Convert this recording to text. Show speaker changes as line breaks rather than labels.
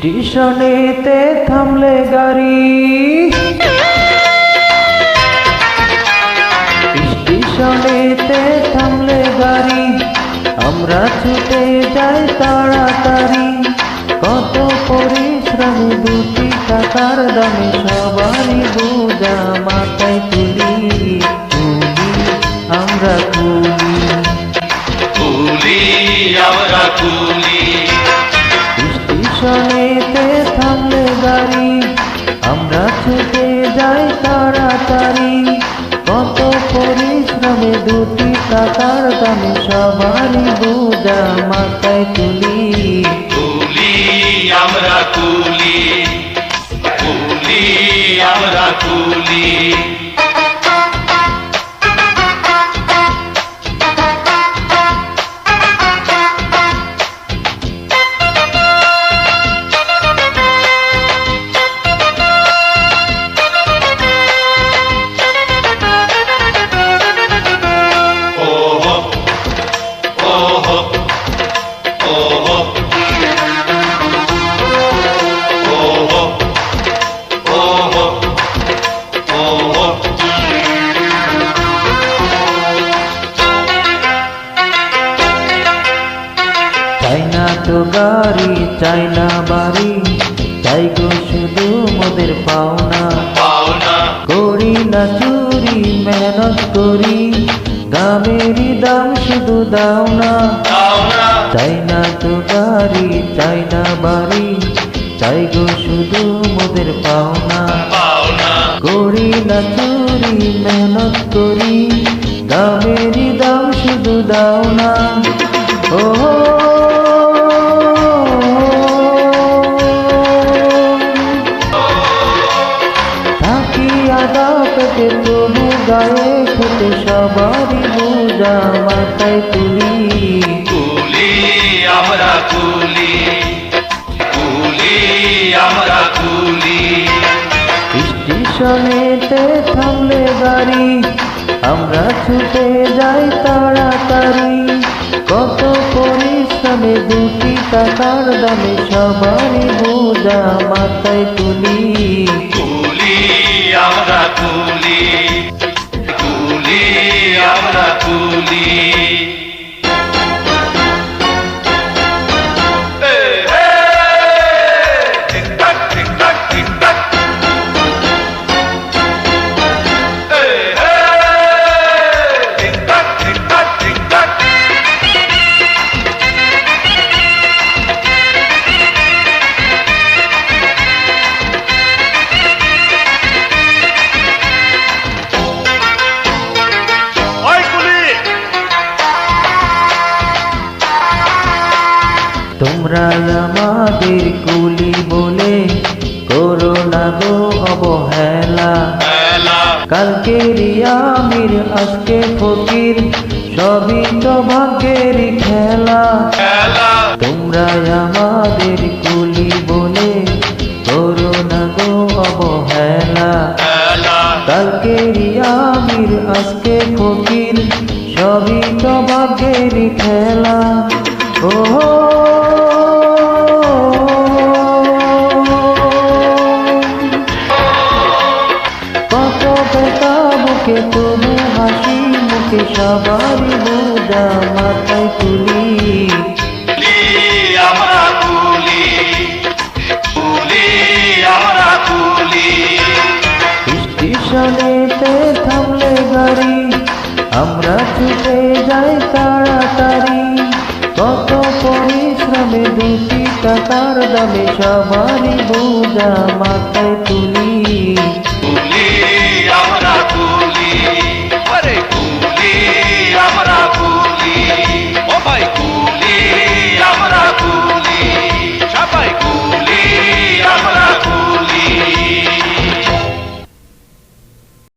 স্টেশনেতে থামলে গাড়ি, স্টেশনেতে থামলে গাড়ি, আমরা ছুটে যাই তাড়াতাড়ি। কত পরিশ্রমী দুটি টাকার দামে সবারই বোঝা মাথায় তুলি। কুলি আমরা কুলি,
কুলি আমরা কুলি।
স্টেশনেতে থামলে গাড়ি, আমরা ছুটে যাই তাড়াতাড়ি। কত পরিশ্রমে দুটি টাকার দামে সবারই বোঝা মাথায় তুলি।
কুলি আমরা কুলি, কুলি আমরা কুলি।
চাই না তো গাড়ি, চাই না বাড়ি, চাই গো শুধু মোদের পাওনা।
পাওনা
করি না চুরি, মেহনত করি, দামেরই দাম শুধু দাও না।
পাওনা
চাই না তো গাড়ি, চাই না বাড়ি, চাই গো শুধু মোদের পাওনা।
পাওনা
করি না চুরি, মেহনত করি, দামেরই দাম শুধু দাও না। ও থাকি আদা পেটে তবু গায়ে খেতে সবারই বোঝা মাথায় তুলি।
কুলি আমরা কুলি, কুলি আমরা কুলি।
স্টেশনেতে থামলে গাড়ি, আমরা ছুটে যাই তাড়াতাড়ি। কত পরিশ্রমে দুটি টাকার দামে সবারই বোঝা মাথায় তুলি।
কুলি আমরা কুলি, কুলি আমরা কুলি।
তোমরা আমাদের কুলি বলে করো না গো অবহেলা। কালকেরই আমির আজকে ফকির, সবই তো ভাগ্যেরই খেলা। তোমরা আমাদের কুলি বলে করো না গো অবহেলা। কালকেরই আমির আজকে ফকির, সবই তো ভাগ্যেরই খেলা। ও কত বেতা বুকে তবু হাসি মুখে সবারই বোঝা মাথায় তুলি।
আমরা কুলি, কুলি আমরা কুলি।
স্টেশনেতে থামলে গাড়ি, আমরা ছুটে যাই তাড়াতাড়ি। কত পরিশ্রমে দুটি টাকার দামে সবারই বোঝা মাথায় তুলি।